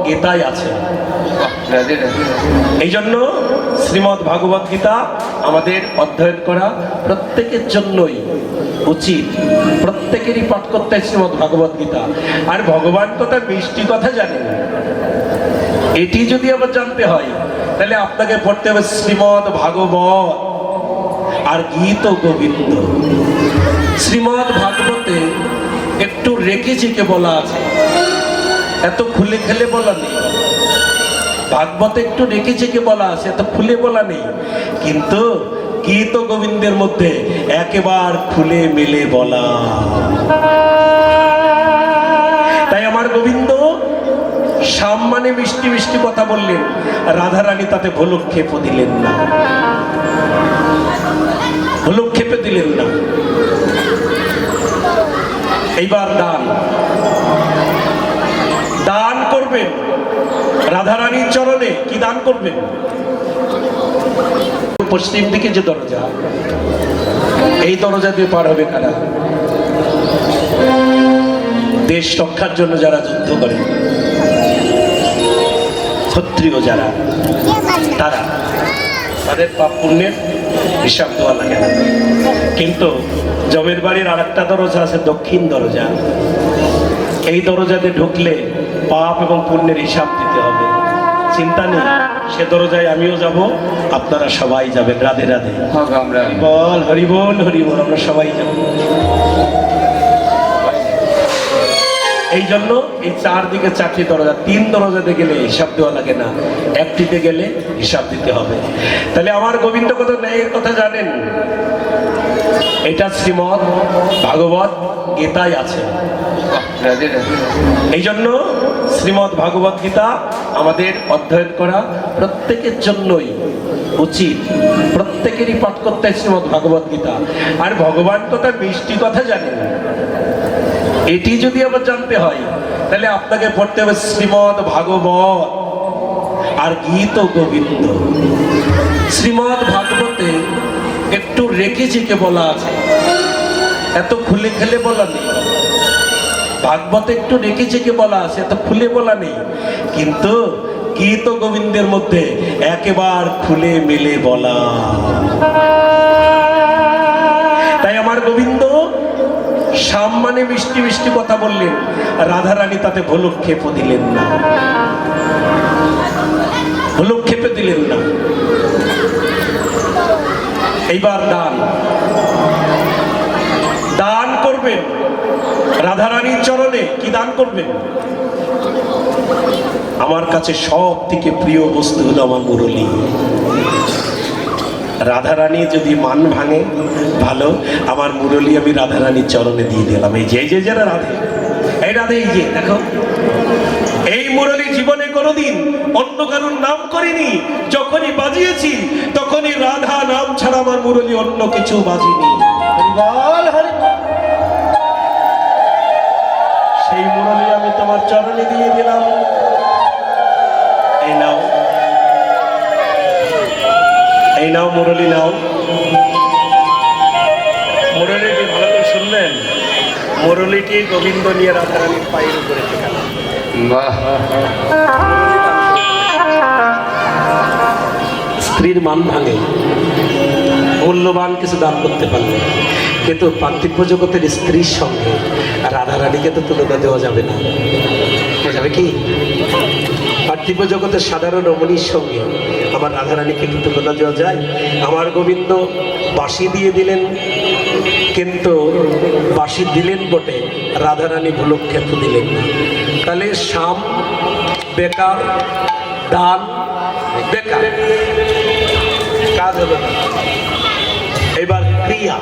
গীতায় আছে। এই জন্য শ্রীমদ্ ভাগবত গীতা আমাদের অধ্যয়ন করা প্রত্যেকের জন্যই উচিত, প্রত্যেকেরই পাঠ করতে হয় শ্রীমদ্ ভাগবত গীতা। আর ভগবান তো তার মিষ্টি কথা জানেন, এটি যদি আবার জানতে হয় তাহলে আপনাকে পড়তে হবে শ্রীমদ্ ভাগবত আর গীত গোবিন্দ। শ্রীমদ্ ভাগবতে একটু রেখে ঝেঁকে বলা আছে, এত খুলে খেলে বলা নেই। ভাগবতে একটু রেখে ঝেঁকে বলা আছে, এত খুলে বলা নেই। কিন্তু গীত গোবিন্দের মধ্যে একেবারে খুলে মেলে বলা। তাই আমার গোবিন্দ সাম্মানে মিষ্টি মিষ্টি কথা বললেন, রাধারানী তাতে ভ্রূক্ষেপও দিলেন না, ভ্রূক্ষেপে দিলেন না। এইবার দান দান করবেন রাধারানীর চরণে। কি দান করবেন? পশ্চিম দিকে যে দরজা, এই দরজা দিয়ে পার হবে কারা? দেশ রক্ষার জন্য যারা যুদ্ধ করে, ক্ষত্রিয় যারা, তারা, তাদের পাপ পুণ্যের হিসাব দেওয়া লাগে না। কিন্তু জমের বাড়ির আর একটা দরজা আছে, দক্ষিণ দরজা। এই দরজাতে ঢুকলে পাপ এবং পুণ্যের হিসাব দিতে হবে। চিন্তা নেই, সে দরজায় আমিও যাব, আপনারা সবাই যাবেন। রাধে রাধে বল, হরি বল, হরি বল, আমরা সবাই যাব। এই জন্য এই চারদিকে চারটি দরজা, তিন দরজাতে গেলে হিসাব দেওয়া লাগে না, একটিতে গেলে হিসাব দিতে হবে। তাহলে আমার গোবিন্দ কত ন্যায়ের কথা জানেন, এটা শ্রীমদ্ ভাগবত গীতায় আছে। এই জন্য শ্রীমদ্ ভাগবত গীতা আমাদের অধ্যয়ন করা প্রত্যেকের জন্যই উচিত, প্রত্যেকেরই পাঠ করতে হয় শ্রীমদ্ ভাগবত গীতা। আর ভগবান তো তার মিষ্টি কথা জানেন, এটি যদি আবার জানতে হয় তাহলে আপনাকে পড়তে হবে শ্রীমদ্ ভাগবত আর গীত গোবিন্দ। শ্রীমদ্ ভাগবতে একটু রেখে ঝেঁকে বলা আছে, এত খুলে খেলে বলা নেই। ভাগবতে একটু রেখে ঝেঁকে বলা আছে, এত খুলে বলা নেই। কিন্তু গীত গোবিন্দের মধ্যে একেবারে খুলে মেলে বলা। তাই আমার গোবিন্দ সাম্মানে মিষ্টি মিষ্টি কথা বললেন, রাধারানী তাতে ভ্রূক্ষেপও দিলেন না, ভ্রূক্ষেপে দিলেন না। এইবার দান দান করবেন রাধারানীর চরণে। কি দান করবেন? আমার কাছে সব থেকে প্রিয় বস্তু হলো আমার মুরলী। রাধারানী যদি মান ভাঙে ভালো, আমার মুরলী আমি রাধারানীর চরণে দিয়ে দিলাম। এই যে যারা রাধে, এই রাধে, এই যে দেখো, এই মুরলী জীবনে কোনোদিন অন্য কারোর নাম করিনি। যখনই বাজিয়েছি তখনই রাধা নাম ছাড়া আমার মুরলী অন্য কিছু বাজিনি। সেই মুরলী আমি তোমার চরণে দিয়ে দিলাম। এই নাও, এই নাও মুরলী নাও। মুরলীটি ভালো করে শুনলেন, মুরলীটি গোবিন্দ নিয়ে রাধারানীর পায়ের উপরে ঠেকাল। স্ত্রীর মান ভাঙে, মূল্যবান কিছু দান করতে পারলে, কিন্তু পার্থিব জগতের স্ত্রীর সঙ্গে রাধারানীকে তো তুলনা দেওয়া যাবে না। যাবে কি? পার্থিব জগতের সাধারণ রমণীর সঙ্গে আমার রাধারানীকে কি তুলনা দেওয়া যায়? আমার গোবিন্দ বাঁশি দিয়ে দিলেন, কিন্তু বাঁশি দিলেন বটে, রাধারানী ভ্রূক্ষেপ দিলেন না। তাহলে সাম বেকার, দান বেকার, কাজ হলো না। এবার ক্রিয়া,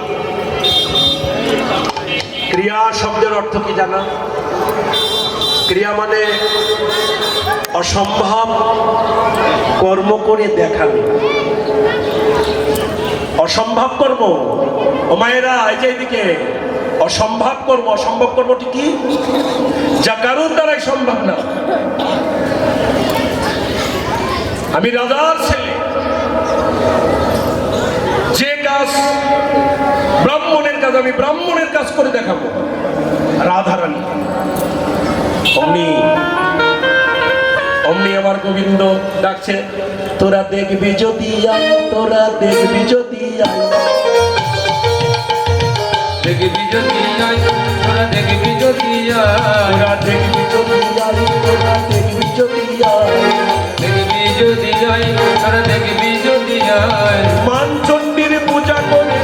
ক্রিয়া শব্দের অর্থ কি জানা? ক্রিয়া মানে অসম্ভব কর্ম করে দেখানো, অসম্ভব কর্ম। ও মায়েরা, এই যে এদিকে, অসম্ভব কর্ম। অসম্ভব কর্মটি কি? যা কারোর দ্বারাই সম্ভব না। আমি রাজার ছেলে, যে কাজ ব্রাহ্মণের কাজ আমি ব্রাহ্মণের কাজ করে দেখাবো। রাধারানী অমনি অমনি আমার গোবিন্দ ডাকছে, তোরা দেখবি যদি আয়, তোরা দেখবি যদি আয়, দেখবি যদি আয়, তোরা দেখবি যদি আয়, তোরা দেখবি যদি আয়, তোরা দেখবি যদি আয়, দেখবি যদি আয়, তোরা দেখবি যদি আয়। মানচণ্ডীর পূজা করে,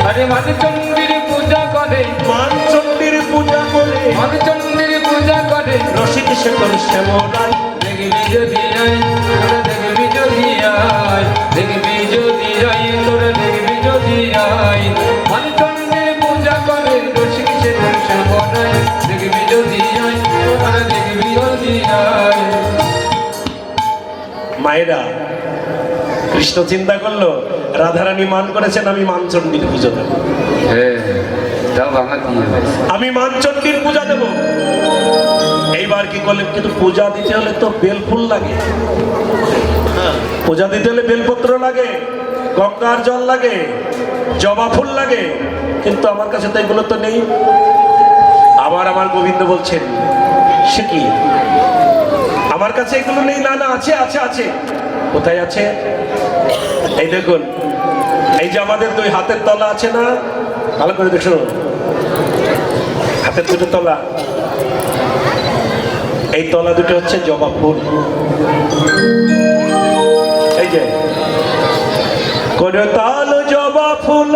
আরে মানচণ্ডীর পূজা করে, মানচণ্ডীর পূজা করে, মানচণ্ডীর পূজা করে, রসিক শেখর শ্যামরাই, দেখবি যদি আয়, তোরা দেখবি যদি আয়, দেখবি যদি আয়, তোরা দেখবি যদি আয়। মানচণ্ডীর পূজা করে, রসিক শেখর শ্যামরাই, দেখবি যদি আয়, তোরা দেখবি যদি আয়। মায়েরা কৃষ্ণ চিন্তা করলো রাধারানী মান করেছেন, আমি মানচণ্ডীর পুজো দেব, হ্যাঁ, তাও বাংলা দিয়ে ভাই। আমি মানচণ্ডীর পূজা দেব। এইবার কি করলেন, কিন্তু পূজা দিতে হলে তো বেলফুল লাগে, পূজা দিতে হলে বেলপত্র লাগে, গঙ্গার জল লাগে, জবা ফুল লাগে, কিন্তু আমার কাছে তো এগুলো তো নেই। আবার আমার গোবিন্দ বলছেন, সে কি আমার কাছে এগুলো নেই? না না, আছে আছে আছে। কোথায় আছে? এই দেখুন, এই যে আমাদের দুই হাতের তলা আছে না, ভালো করে দেখুন, হাতের দুটো তলা, এই তলা দুটো হচ্ছে জবা ফুল। এই যে করতাল জবা ফুল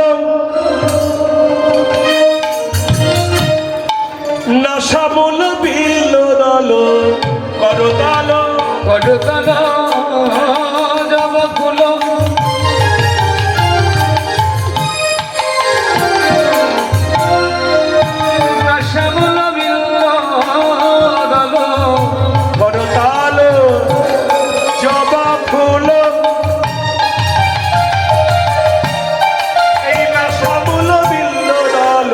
না শ্যামল বিল দল, করতাল করতাল জবা ফুল, শ্যামল বিল দল, করতাল জবা ফুল, এই না শ্যামল বিল দল,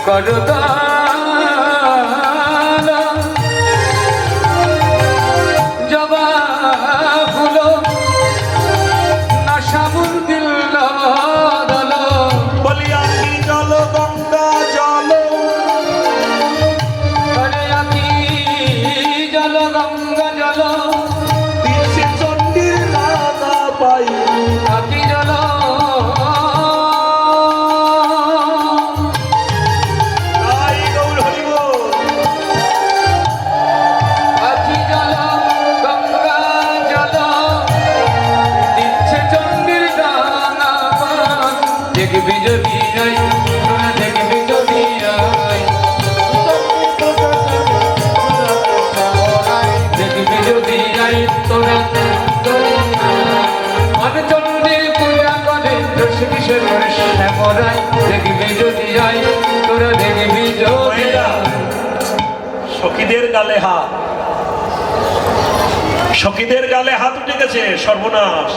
করতাল জবা ফুল, না শ্যামল বিল দল। বলিয়া কি জল গঙ্গা জল, করে আকি জল গঙ্গা জল, দিচ্ছে চণ্ডীর রাধা পাই, আকি জল তাই গৌর হরি বল। আকি জল গঙ্গা জল, দিচ্ছে চণ্ডীর ডানা পান। দেখবি যদি যাই, তোরা দেখবি যদি আয়, দেখবি যদি যাই, তোরা মানচণ্ডীর পূজা করে, রসিক শেখর শ্যামরাই, দেখবি যদি যাই, তোরা দেখবি যদি আয়। সখীদের গালে হাত, সখীদের গালে হাত উঠে গেছে, সর্বনাশ।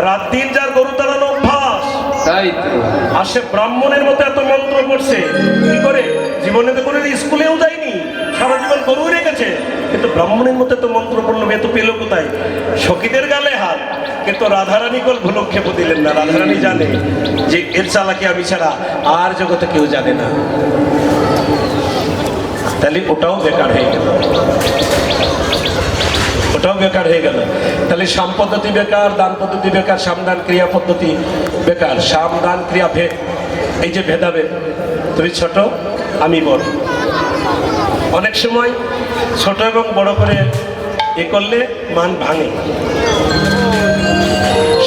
রাত দিন যার গরু তাড়ানো অভ্যাস, তাই তো আর সে ব্রাহ্মণের মতো এত মন্ত্র পড়ছে, কি করে? জীবনে তো কোনো স্কুলেও যায়নি, সারা জীবন গরু রেখেছে, কিন্তু ব্রাহ্মণের মতো এত মন্ত্র পড়লো, এত পেল কোথায়? সখীদের গালে হাত, কিন্তু রাধারানী কোন ভুলক্ষেপ দিলেন না। রাধারানী জানে যে এর চালাকি আমি ছাড়া আর জগতে কেউ জানে না, তাহলে ওটাও বেকার হয়ে গেল, ওটাও বেকার হয়ে গেল। তাহলে সাম পদ্ধতি বেকার, দান পদ্ধতি বেকার, সামদান ক্রিয়া পদ্ধতি বেকার। সাম দান ক্রিয়া ভেদ, এই যে ভেদাভেদ, তুমি ছোট আমি বড়, অনেক সময় ছোট এবং বড় করে এ করলে মান ভাঙে।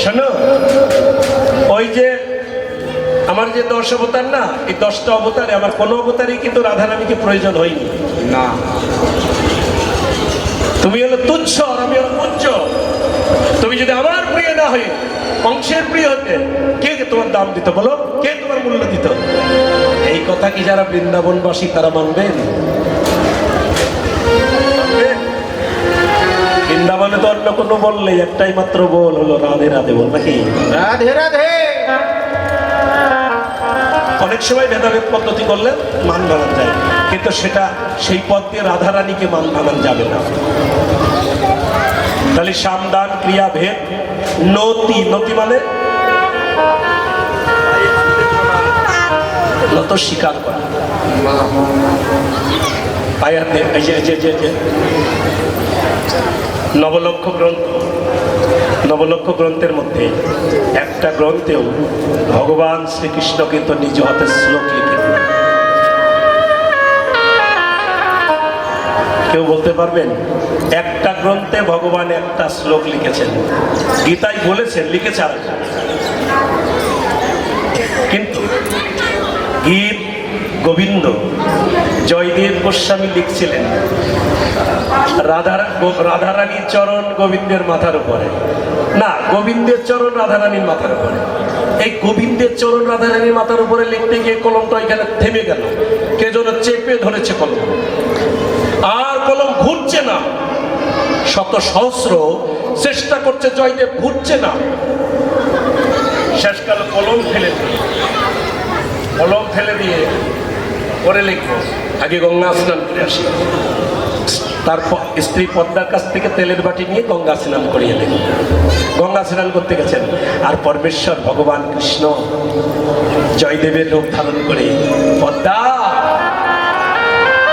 শোনো, ওই যে আমার যে 10 অবতার না, এই 10টা অবতারে আমার কোনো অবতারই কিন্তু রাধারানীকে প্রয়োজন হয়নি। না, তুমি হলো তুচ্ছ আর আমি হলো পূজ্য। তুমি যদি আমার প্রিয় না হয়ে অংশের প্রিয় হতে, কে তোমার দাম দিত বলো? কে তোমার মূল্য দিত? এই কথা কি যারা বৃন্দাবনবাসী তারা মানবেন? বৃন্দাবনে তো অন্য কোনো বললেই একটাই মাত্র বল হলো রাধে রাধে বল, নাকি? রাধে রাধে। অনেক সময় ভেদাভেদ পদ্ধতি করলে মান ভাঙান যায়, কিন্তু সেটা সেই পথ দিয়ে রাধারানীকে মান ভাঙান যাবে না। তাহলে সামদান ক্রিয়া ভেদ, নতি, নতি মানে নত স্বীকার করা। আয়াতে এই যে নবলক্ষ গ্রন্থ, নবলক্ষ গ্রন্থের মধ্যে একটা গ্রন্থেও ভগবান শ্রীকৃষ্ণ কিন্তু নিজ হাতে শ্লোক লিখে দিলেন। কেউ বলতে পারবেন একটা গ্রন্থে ভগবান একটা শ্লোক লিখেছেন? গীতায় বলেছেন, লিখেছে আর, কিন্তু গীত গোবিন্দ জয়দেব গোস্বামী লিখছিলেন রাধারানীর চরণ গোবিন্দের মাথার উপরে, না গোবিন্দের চরণ রাধারানীর মাথার উপরে। এই গোবিন্দের চরণ রাধারানীর মাথার উপরে লিখতে গিয়ে কলমটা এখানে থেমে গেল, কে যেন চেপে ধরেছে কলম, আর কলম ঘুরছে না। শত সহস্র চেষ্টা করছে জয়দেব, ঘুরছে না। শেষকাল কলম ফেলে দিয়ে পরে লিখবো, আগে গঙ্গা স্নান করে আসি, তারপর স্ত্রী পদ্মার কাছ থেকে তেলের বাটি নিয়ে গঙ্গা স্নান করিয়ে দেন। গঙ্গা স্নান করতে গেছেন, আর পরমেশ্বর ভগবান কৃষ্ণ জয়দেবের রূপ ধারণ করে, পদ্মা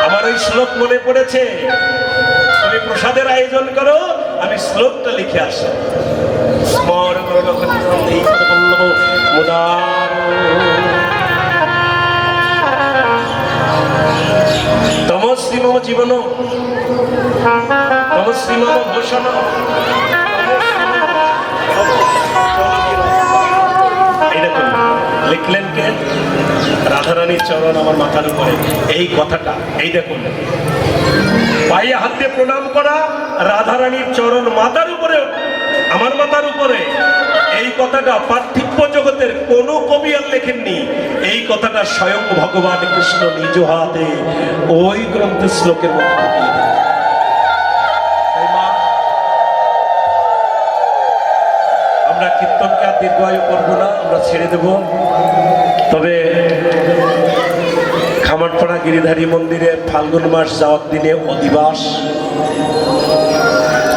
আমার ওই শ্লোক মনে পড়েছে, তুমি প্রসাদের আয়োজন করো, আমি শ্লোকটা লিখে আসি। স্মর করো মুদার তমশ্রী মম জীবন, তমশ্রী মম ভূষণ, এইরকম লিখলেন কে? রাধারানীর চরণ আমার মাথার উপরে। এই কথাটা এই দেখুন, পায়ে হাত দিয়ে প্রণাম করা, রাধারানীর চরণ মাথার উপরে, আমার মাথার উপরে। এই কথাটা পার্থিব জগতের কোনো কবি আর লেখেননি, এই কথাটা স্বয়ং ভগবান কৃষ্ণ নিজ হাতে ওই গ্রন্থের শ্লোকের মধ্যে ঢুকিয়ে দেন। আমরা কীর্তনকে আর দীর্ঘায়ু করবো না, আমরা ছেড়ে দেব। তবে খামারপাড়া গিরিধারী মন্দিরে ফাল্গুন মাস যাওয়ার দিনে অধিবাস,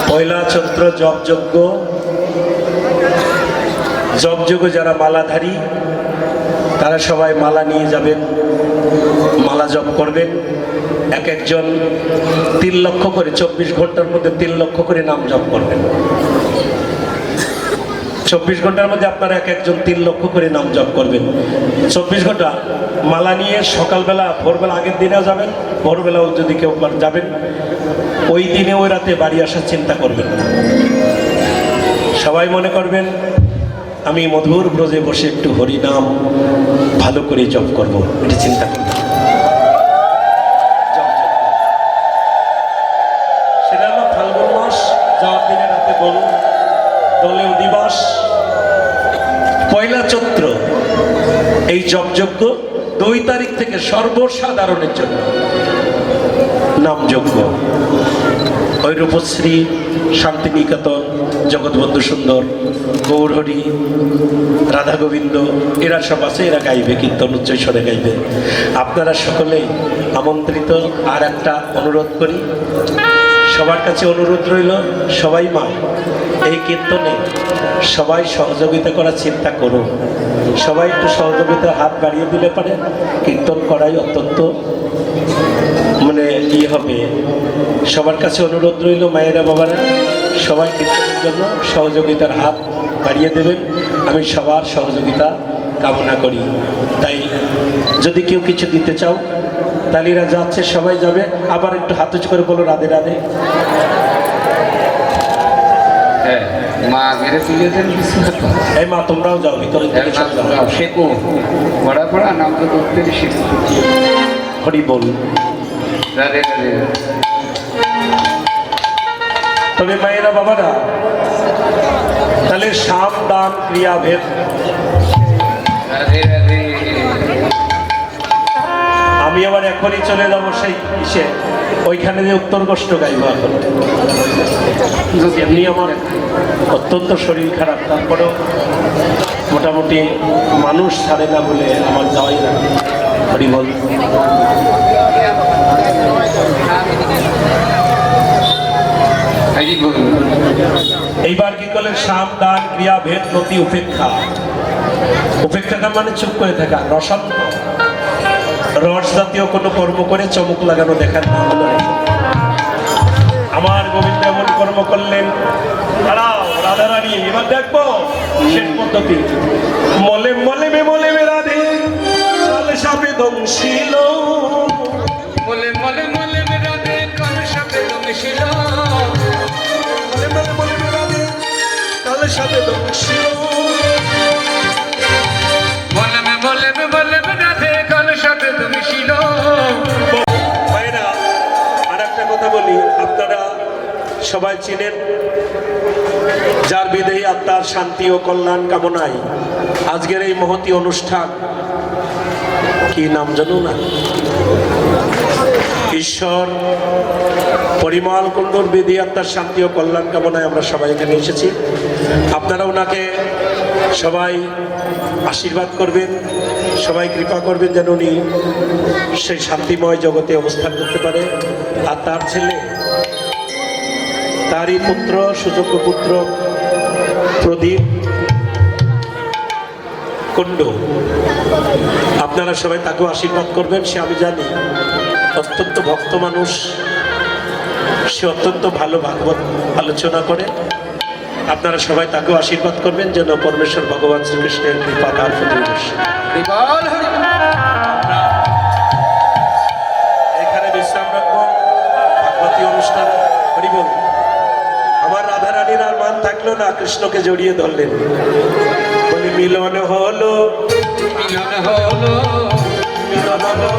পয়লা চৈত্র জপযজ্ঞ, জপযজ্ঞ যারা মালাধারী তারা সবাই মালা নিয়ে যাবেন, মালা জপ করবেন। এক একজন 3 লক্ষ করে, 24 ঘন্টার মধ্যে 3 লক্ষ করে নাম জপ করবেন। 24 ঘন্টার মধ্যে আপনারা এক একজন 3 লক্ষ করে নাম জপ করবেন। 24 ঘন্টা মালা নিয়ে সকালবেলা, ভোরবেলা, আগের দিনেও যাবেন, ভোরবেলাও যদি কেউ যাবেন, ওই দিনে ওই রাতে বাড়ি আসার চিন্তা করবেন না। সবাই মনে করবেন আমি মধুর ব্রজে বসে একটু হরিনাম ভালো করে জপ করব, এটা চিন্তা করবেন। সেটা হলো ফাল্গুন মাস যাওয়ার দিনে রাতে দলে অধিবাস, পয়লা চৈত্র এই জপযজ্ঞ, 2 তারিখ থেকে সর্বসাধারণের জন্য নামযজ্ঞ। ওই রূপশ্রী, শান্তিনিকেতন, জগৎবন্ধু সুন্দর, গৌরহরি, রাধা গোবিন্দ এরা সব আছে, এরা গাইবে, কীর্তন উচ্চস্বরে গাইবে। আপনারা সকলেই আমন্ত্রিত। আর একটা অনুরোধ করি, সবার কাছে অনুরোধ রইল, সবাই মা এই কীর্তনে সবাই সহযোগিতা করার চিন্তা করুন। সবাই একটু সহযোগিতার হাত বাড়িয়ে দিলে পারে কীর্তন করাই অত্যন্ত হবে। সবার কাছে অনুরোধ রইল, মায়েরা বাবারা সবাই কীর্তনের জন্য সহযোগিতার হাত বাড়িয়ে দেবেন। আমি সবার সহযোগিতা কামনা করি। তাই যদি কেউ কিছু দিতে চাও, তালিরা যাচ্ছে, সবাই যাবে। আবার একটু হাত উঁচু করে বলো রাধে রাধে। মা মেরে তুলেছেন, এই মা তোমরাও যাও ভিতরে, শেখো পড়া পড়া নাম তো করতে শেখো। হরি বল, রাধে রাধে। তবে মায়েরা বাবারা, তাহলে সাম দান ক্রিয়া ভেদ, রাধে রাধে। আমি আবার এখনই চলে যাবো সেই ইসে, ওইখানে যে উত্তর কষ্ট গাইব। এখন এমনি আমার অত্যন্ত শরীর খারাপ, তারপরেও মোটামুটি মানুষ ছাড়ে না বলে আমার যাওয়াই না। হরি বল। এইবার কি করলেন? সাম দান ক্রিয়া ভেদ নতি উপেক্ষা। উপেক্ষাটা মানে চুপ করে থাকা, রসাত্ম। রস জাতীয় কোনো কর্ম করে চমক লাগানো দেখার না হলো। আমার গোবিন্দ এমন কর্ম করলেন। দাঁড়াও রাধারানী, এবার দেখবো শেষ পদ্ধতি। মলে মলে মে মলে মে রাধে কালে সাপে দংশিল, মলে মলে মলে রাধে কালে সাপে দংশিল, মলে মলে মলে মে রাধে কালে সাপে দংশিল, মলে মলে রাধে কালে সাপে দংশিল। ভাইরা, আর একটা কথা বলি, আপনারা সবাই চিনেন যার বিদেহী আত্মার শান্তি ও কল্যাণ কামনায় আজকের এই মহতী অনুষ্ঠান, কি নাম জানো না? ঈশ্বর পরিমল কুণ্ডুর বিধি আত্মার শান্তি ও কল্যাণ কামনায় আমরা সবাই এখানে এসেছি। আপনারা ওনাকে সবাই আশীর্বাদ করবেন, সবাই কৃপা করবেন যেন উনি সেই শান্তিময় জগতে অবস্থান করতে পারে। আর তার ছেলে, তারই পুত্র, সুযোগ্য পুত্র প্রদীপ কুণ্ডু, আপনারা সবাই তাকেও আশীর্বাদ করবেন। সে, আমি জানি, অত্যন্ত ভক্ত মানুষ, সে অত্যন্ত ভালো ভাগবত আলোচনা করে। আপনারা সবাই তাকেও আশীর্বাদ করবেন যেন পরমেশ্বর ভগবান শ্রীকৃষ্ণের কৃপা তার প্রতি বর্ষে। এখানে বিশ্রাম রাখবো, ভাগবতী অনুষ্ঠান। হরি বল। আমার রাধারানীর আর মান থাকলো না, কৃষ্ণকে জড়িয়ে ধরলেন, বলে মিলন হলো, মিলন হলো, মিলন হলো,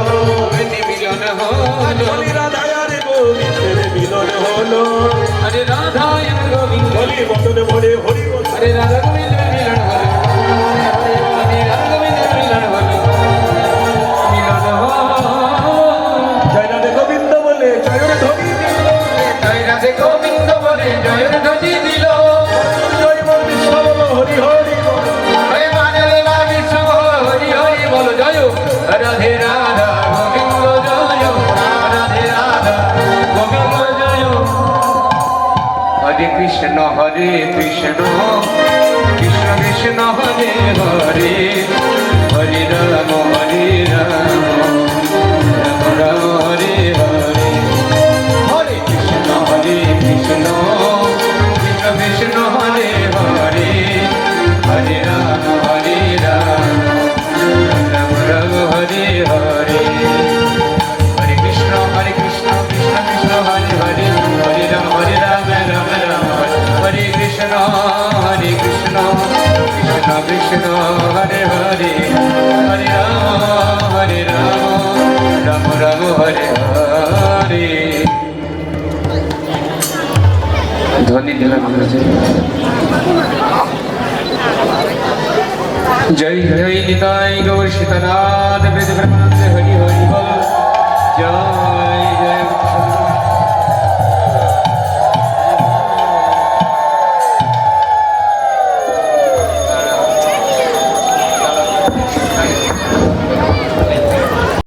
মিলন হলো, বলি রাধায় আরে গোবিন্দের মিলন হলো, হরে রাধা গোবিন্দ, বলি বদনে ভরে হরি বল। হরে রাধা গোবিন্দ মিলন হলো, হরে রাধা গোবিন্দ মিলন হলো, মিলন হলো। জয় রাধে গোবিন্দ বলে জয় ধ্বনি দিল, জয় রাধে গোবিন্দ বলে জয়ের ধ্বনি দিল, জয় বল কৃষ্ণ বল হরি হরি বল। জয় বাজালে বাজি শুভ হরি হরি বল, জয় রাধে রাধা গোবিন্দ জয়, রাধে রাধা গোবিন্দ জয়। হরে কৃষ্ণ কৃষ্ণ কৃষ্ণ হরে হরে, হরে রাম রাম রাম হরে হরে। হরে কৃষ্ণ কৃষ্ণ কৃষ্ণ হরে হরে, হরে রাম রাম রাম হরে হরে। হরে কৃষ্ণ কৃষ্ণ কৃষ্ণ হরে হরে, হরে রাম রাম রাম হরে কৃষ্ণ, হরে কৃষ্ণ কৃষ্ণ কৃষ্ণ হরে হরে, হরে রাম রাম রাম হরে হরে। ধ্বনি দিলাম জয় জয় নিতাই গৌর সীতারাম।